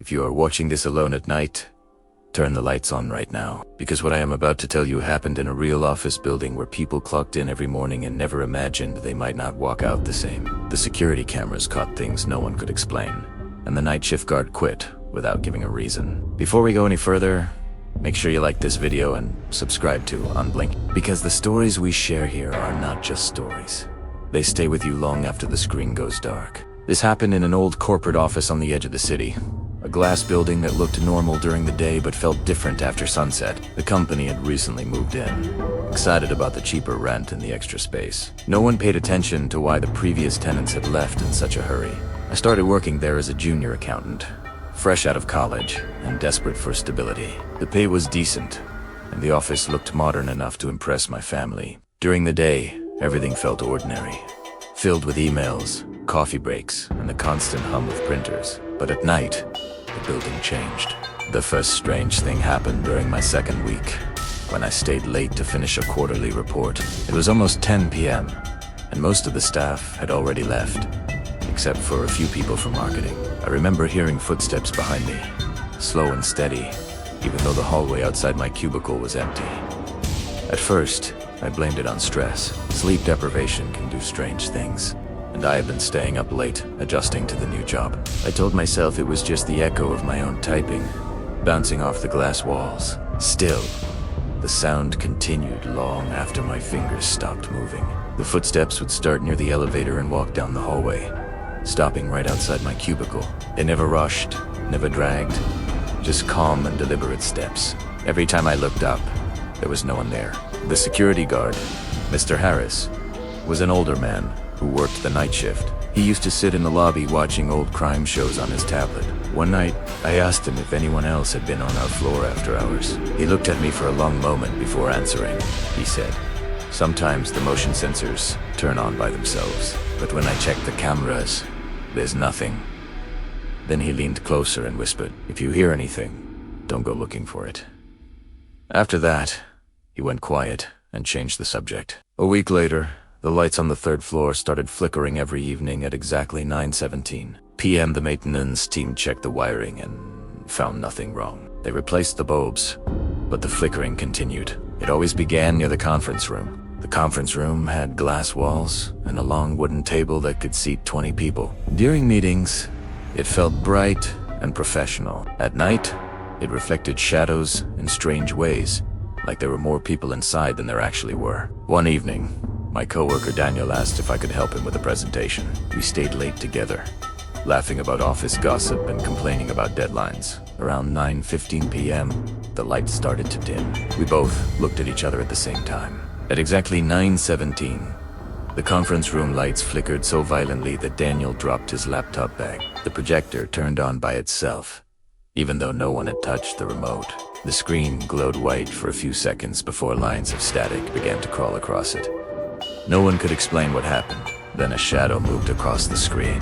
If you are watching this alone at night, turn the lights on right now, because what I am about to tell you happened in a real office building where people clocked in every morning and never imagined they might not walk out the same. The security cameras caught things no one could explain, and the night shift guard quit without giving a reason. Before we go any further, make sure you like this video and subscribe to Unblinking, because the stories we share here are not just stories. They stay with you long after the screen goes dark. This happened in an old corporate office on the edge of the city. A glass building that looked normal during the day but felt different after sunset. The company had recently moved in, excited about the cheaper rent and the extra space. No one paid attention to why the previous tenants had left in such a hurry. I started working there as a junior accountant, fresh out of college and desperate for stability. The pay was decent, and the office looked modern enough to impress my family. During the day, everything felt ordinary, filled with emails, coffee breaks, and the constant hum of printers. But at night, the building changed. The first strange thing happened during my second week, when I stayed late to finish a quarterly report. It was almost 10 p.m., and most of the staff had already left, except for a few people from marketing. I remember hearing footsteps behind me, slow and steady, even though the hallway outside my cubicle was empty. At first, I blamed it on stress. Sleep deprivation can do strange things, and I had been staying up late, adjusting to the new job. I told myself it was just the echo of my own typing, bouncing off the glass walls. Still, the sound continued long after my fingers stopped moving. The footsteps would start near the elevator and walk down the hallway, stopping right outside my cubicle. They never rushed, never dragged, just calm and deliberate steps. Every time I looked up, there was no one there. The security guard, Mr. Harris, was an older man who worked the night shift. He used to sit in the lobby watching old crime shows on his tablet. One night, I asked him if anyone else had been on our floor after hours. He looked at me for a long moment before answering. He said, "Sometimes the motion sensors turn on by themselves, but when I check the cameras, there's nothing." Then he leaned closer and whispered, "If you hear anything, don't go looking for it." After that, he went quiet and changed the subject. A week later, the lights on the third floor started flickering every evening at exactly 9:17 p.m. The maintenance team checked the wiring and found nothing wrong. They replaced the bulbs, but the flickering continued. It always began near the conference room. The conference room had glass walls and a long wooden table that could seat 20 people. During meetings, it felt bright and professional. At night, it reflected shadows in strange ways, like there were more people inside than there actually were. One evening, my coworker Daniel asked if I could help him with a presentation. We stayed late together, laughing about office gossip and complaining about deadlines. Around 9:15 p.m., the lights started to dim. We both looked at each other at the same time. At exactly 9:17, the conference room lights flickered so violently that Daniel dropped his laptop bag. The projector turned on by itself, even though no one had touched the remote. The screen glowed white for a few seconds before lines of static began to crawl across it. No one could explain what happened. Then a shadow moved across the screen,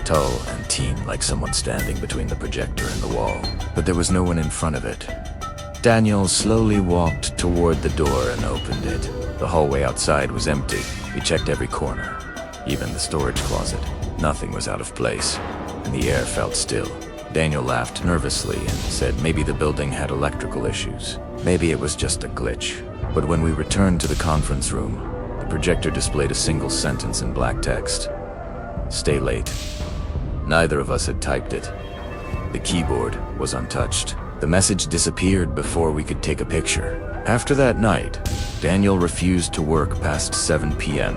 tall and teen, like someone standing between the projector and the wall. But there was no one in front of it. Daniel slowly walked toward the door and opened it. The hallway outside was empty. He checked every corner, even the storage closet. Nothing was out of place, and the air felt still. Daniel laughed nervously and said maybe the building had electrical issues. Maybe it was just a glitch. But when we returned to the conference room, the projector displayed a single sentence in black text: "Stay late." Neither of us had typed it. The keyboard was untouched. The message disappeared before we could take a picture. After that night, Daniel refused to work past 7 p.m.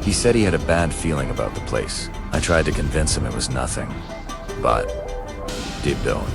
He said he had a bad feeling about the place. I tried to convince him it was nothing, but deep down,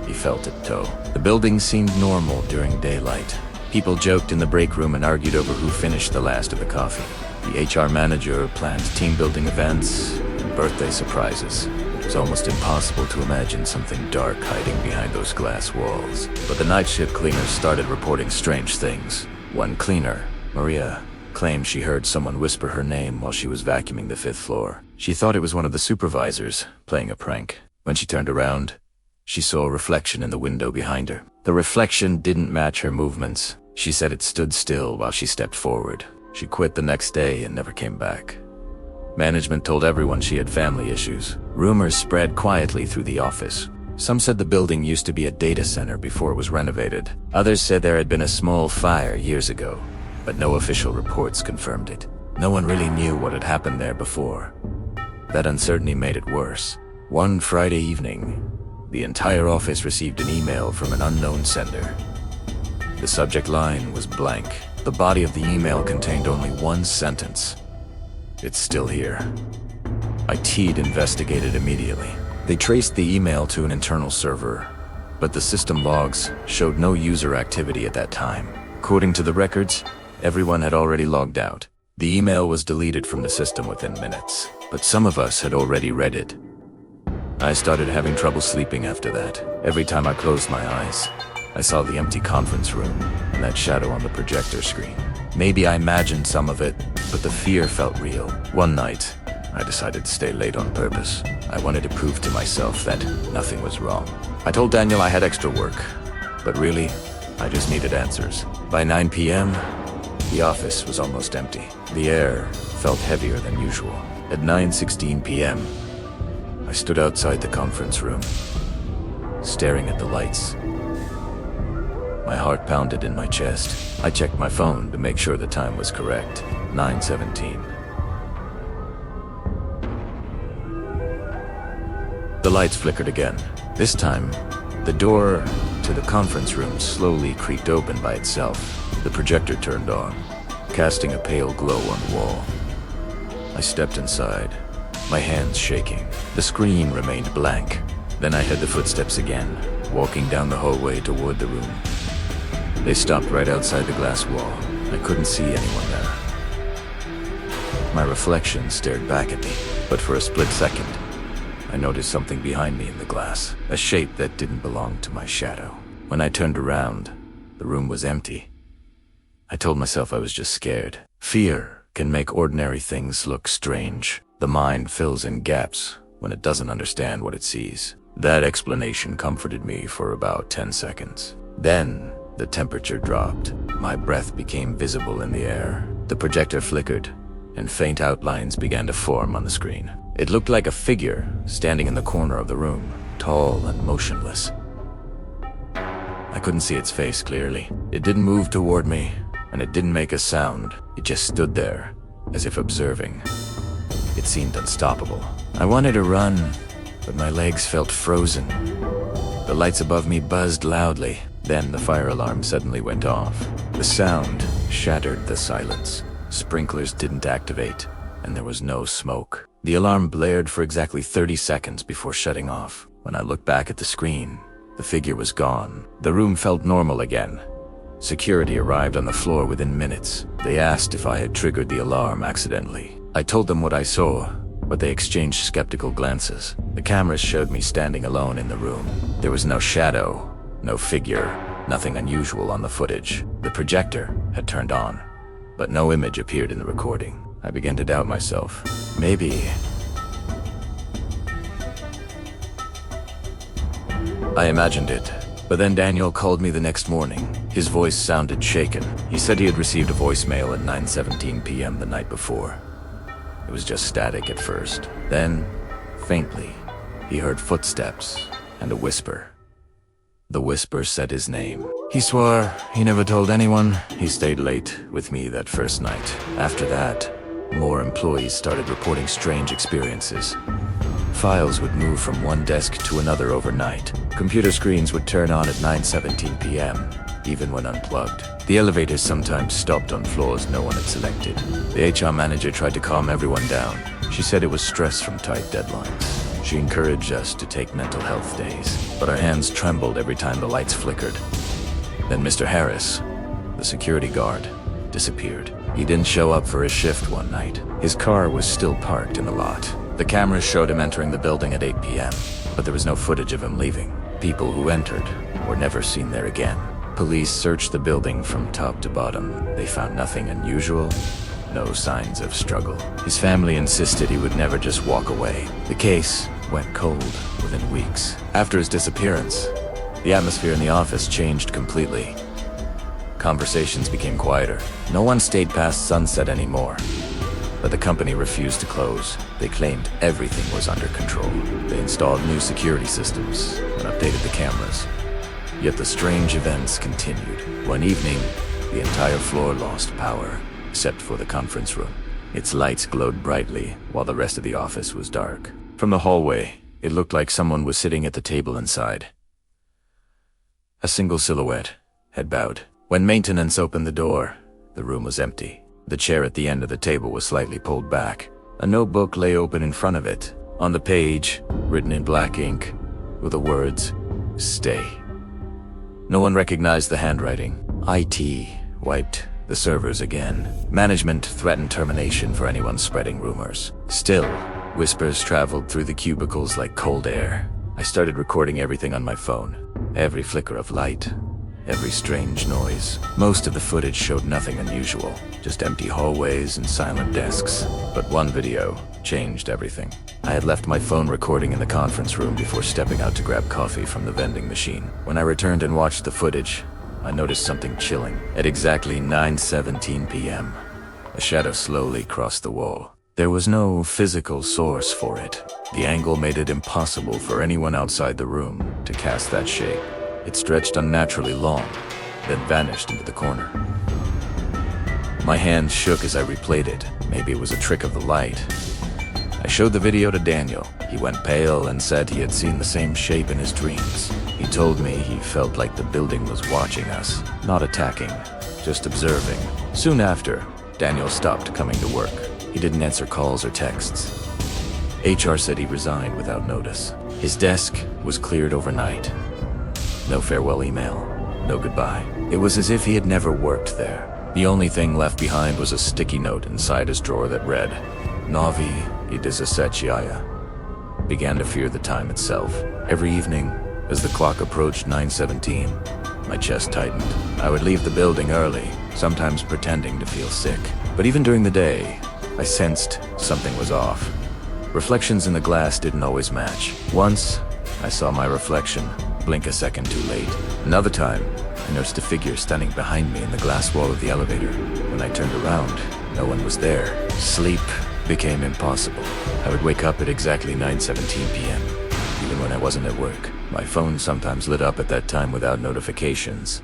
he felt it too. The building seemed normal during daylight. People joked in the break room and argued over who finished the last of the coffee. The HR manager planned team-building events and birthday surprises. It was almost impossible to imagine something dark hiding behind those glass walls. But the night shift cleaners started reporting strange things. One cleaner, Maria, claimed she heard someone whisper her name while she was vacuuming the 5th floor. She thought it was one of the supervisors playing a prank. When she turned around, she saw a reflection in the window behind her. The reflection didn't match her movements. She said it stood still while she stepped forward. She quit the next day and never came back. Management told everyone she had family issues. Rumors spread quietly through the office. Some said the building used to be a data center before it was renovated. Others said there had been a small fire years ago, but no official reports confirmed it. No one really knew what had happened there before. That uncertainty made it worse. One Friday evening, the entire office received an email from an unknown sender. The subject line was blank. The body of the email contained only one sentence. "It's still here." IT investigated immediately. They traced the email to an internal server, but the system logs showed no user activity at that time. According to the records, everyone had already logged out. The email was deleted from the system within minutes, but some of us had already read it. I started having trouble sleeping after that. Every time I closed my eyes, I saw the empty conference room and that shadow on the projector screen. Maybe I imagined some of it, but the fear felt real. One night, I decided to stay late on purpose. I wanted to prove to myself that nothing was wrong. I told Daniel I had extra work, but really, I just needed answers. By 9 p.m., the office was almost empty. The air felt heavier than usual. At 9:16 p.m., I stood outside the conference room, staring at the lights. My heart pounded in my chest. I checked my phone to make sure the time was correct. 9:17. The lights flickered again. This time, the door to the conference room slowly creaked open by itself. The projector turned on, casting a pale glow on the wall. I stepped inside, my hands shaking. The screen remained blank. Then I heard the footsteps again, walking down the hallway toward the room. They stopped right outside the glass wall. I couldn't see anyone there. My reflection stared back at me, but for a split second, I noticed something behind me in the glass, a shape that didn't belong to my shadow. When I turned around, the room was empty. I told myself I was just scared. Fear can make ordinary things look strange. The mind fills in gaps when it doesn't understand what it sees. That explanation comforted me for about 10 seconds. Then, the temperature dropped. My breath became visible in the air. The projector flickered, and faint outlines began to form on the screen. It looked like a figure standing in the corner of the room, tall and motionless. I couldn't see its face clearly. It didn't move toward me, and it didn't make a sound. It just stood there, as if observing. It seemed unstoppable. I wanted to run, but my legs felt frozen. The lights above me buzzed loudly. Then the fire alarm suddenly went off. The sound shattered the silence. Sprinklers didn't activate, and there was no smoke. The alarm blared for exactly 30 seconds before shutting off. When I looked back at the screen, the figure was gone. The room felt normal again. Security arrived on the floor within minutes. They asked if I had triggered the alarm accidentally. I told them what I saw, but they exchanged skeptical glances. The cameras showed me standing alone in the room. There was no shadow, no figure, nothing unusual on the footage. The projector had turned on, but no image appeared in the recording. I began to doubt myself. Maybe I imagined it. But then Daniel called me the next morning. His voice sounded shaken. He said he had received a voicemail at 9:17 p.m. the night before. It was just static at first. Then, faintly, he heard footsteps and a whisper. The whisper said his name. He swore he never told anyone. He stayed late with me that first night. After that, more employees started reporting strange experiences. Files would move from one desk to another overnight. Computer screens would turn on at 9:17 p.m., even when unplugged. The elevators sometimes stopped on floors no one had selected. The HR manager tried to calm everyone down. She said it was stress from tight deadlines. She encouraged us to take mental health days, but our hands trembled every time the lights flickered. Then Mr. Harris, the security guard, disappeared. He didn't show up for his shift one night. His car was still parked in the lot. The cameras showed him entering the building at 8 p.m., but there was no footage of him leaving. People who entered were never seen there again. Police searched the building from top to bottom. They found nothing unusual, no signs of struggle. His family insisted he would never just walk away. The case went cold within weeks. After his disappearance, the atmosphere in the office changed completely. Conversations became quieter. No one stayed past sunset anymore. but the company refused to close. They claimed everything was under control. They installed new security systems and updated the cameras. Yet the strange events continued. One evening, the entire floor lost power, except for the conference room. Its lights glowed brightly, while the rest of the office was dark. From the hallway, it looked like someone was sitting at the table inside. A single silhouette had bowed. When maintenance opened the door, the room was empty. The chair at the end of the table was slightly pulled back. A notebook lay open in front of it. On the page, written in black ink, were the words, "Stay." No one recognized the handwriting. IT wiped the servers again. Management threatened termination for anyone spreading rumors. Still, whispers traveled through the cubicles like cold air. I started recording everything on my phone. Every flicker of light, every strange noise. Most of the footage showed nothing unusual, just empty hallways and silent desks. But one video changed everything. I had left my phone recording in the conference room before stepping out to grab coffee from the vending machine. When I returned and watched the footage, I noticed something chilling. At exactly 9:17 p.m., a shadow slowly crossed the wall. There was no physical source for it. The angle made it impossible for anyone outside the room to cast that shape. It stretched unnaturally long, then vanished into the corner. My hands shook as I replayed it. Maybe it was a trick of the light. I showed the video to Daniel. He went pale and said he had seen the same shape in his dreams. He told me he felt like the building was watching us, not attacking, just observing. Soon after, Daniel stopped coming to work. He didn't answer calls or texts. HR said he resigned without notice. His desk was cleared overnight. No farewell email, no goodbye. It was as if he had never worked there. The only thing left behind was a sticky note inside his drawer that read, "Novi I disaseciaya." Began to fear the time itself. Every evening, as the clock approached 9:17, my chest tightened. I would leave the building early, sometimes pretending to feel sick. But even during the day, I sensed something was off. Reflections in the glass didn't always match. Once, I saw my reflection blink a second too late. Another time, I noticed a figure standing behind me in the glass wall of the elevator. When I turned around, no one was there. Sleep became impossible. I would wake up at exactly 9:17 p.m., even when I wasn't at work. My phone sometimes lit up at that time without notifications.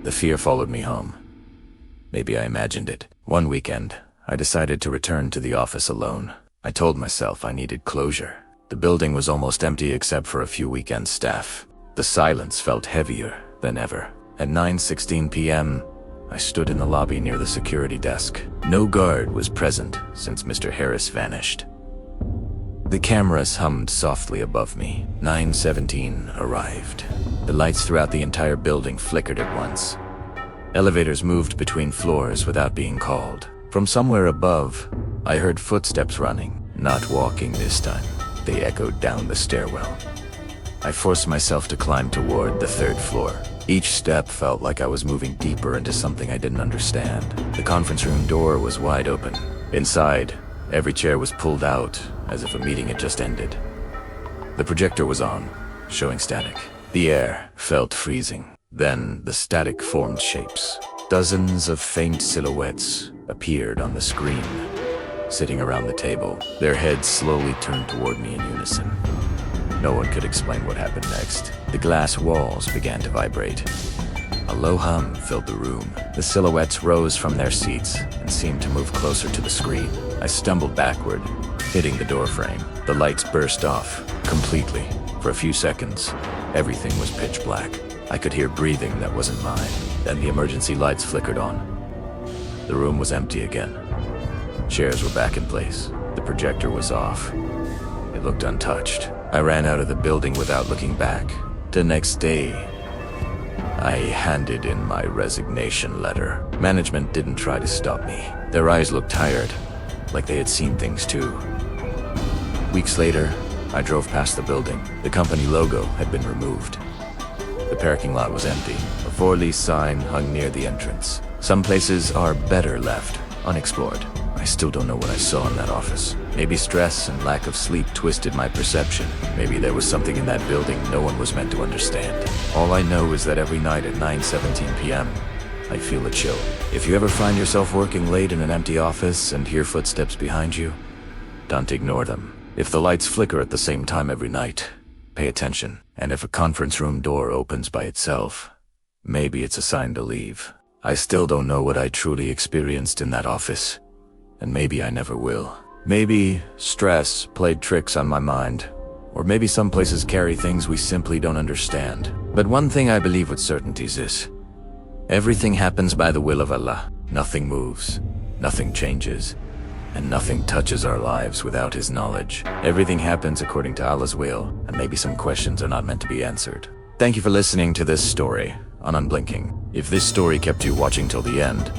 The fear followed me home. Maybe I imagined it. One weekend, I decided to return to the office alone. I told myself I needed closure. The building was almost empty except for a few weekend staff. The silence felt heavier than ever. At 9:16 p.m., I stood in the lobby near the security desk. No guard was present since Mr. Harris vanished. The cameras hummed softly above me. 9:17 arrived. The lights throughout the entire building flickered at once. Elevators moved between floors without being called. From somewhere above, I heard footsteps running, not walking this time. They echoed down the stairwell. I forced myself to climb toward the third floor. Each step felt like I was moving deeper into something I didn't understand. The conference room door was wide open. Inside, every chair was pulled out, as if a meeting had just ended. The projector was on, showing static. The air felt freezing. Then the static formed shapes. Dozens of faint silhouettes appeared on the screen, sitting around the table. Their heads slowly turned toward me in unison. No one could explain what happened next. The glass walls began to vibrate. A low hum filled the room. The silhouettes rose from their seats and seemed to move closer to the screen. I stumbled backward, hitting the doorframe. The lights burst off completely. For a few seconds, everything was pitch black. I could hear breathing that wasn't mine. Then the emergency lights flickered on. The room was empty again. Chairs were back in place. The projector was off. It looked untouched. I ran out of the building without looking back. The next day, I handed in my resignation letter. Management didn't try to stop me. Their eyes looked tired, like they had seen things too. Weeks later, I drove past the building. The company logo had been removed. The parking lot was empty. A for lease sign hung near the entrance. Some places are better left unexplored. I still don't know what I saw in that office. Maybe stress and lack of sleep twisted my perception. Maybe there was something in that building no one was meant to understand. All I know is that every night at 9:17 p.m., I feel a chill. If you ever find yourself working late in an empty office and hear footsteps behind you, don't ignore them. If the lights flicker at the same time every night, pay attention. And if a conference room door opens by itself, maybe it's a sign to leave. I still don't know what I truly experienced in that office, and maybe I never will. Maybe stress played tricks on my mind, or maybe some places carry things we simply don't understand. But one thing I believe with certainty is this: everything happens by the will of Allah. Nothing moves, nothing changes, and nothing touches our lives without His knowledge. Everything happens according to Allah's will, and maybe some questions are not meant to be answered. Thank you for listening to this story on Unblinking. If this story kept you watching till the end,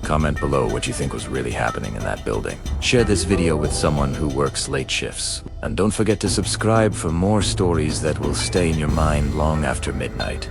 comment below what you think was really happening in that building. Share this video with someone who works late shifts. And don't forget to subscribe for more stories that will stay in your mind long after midnight.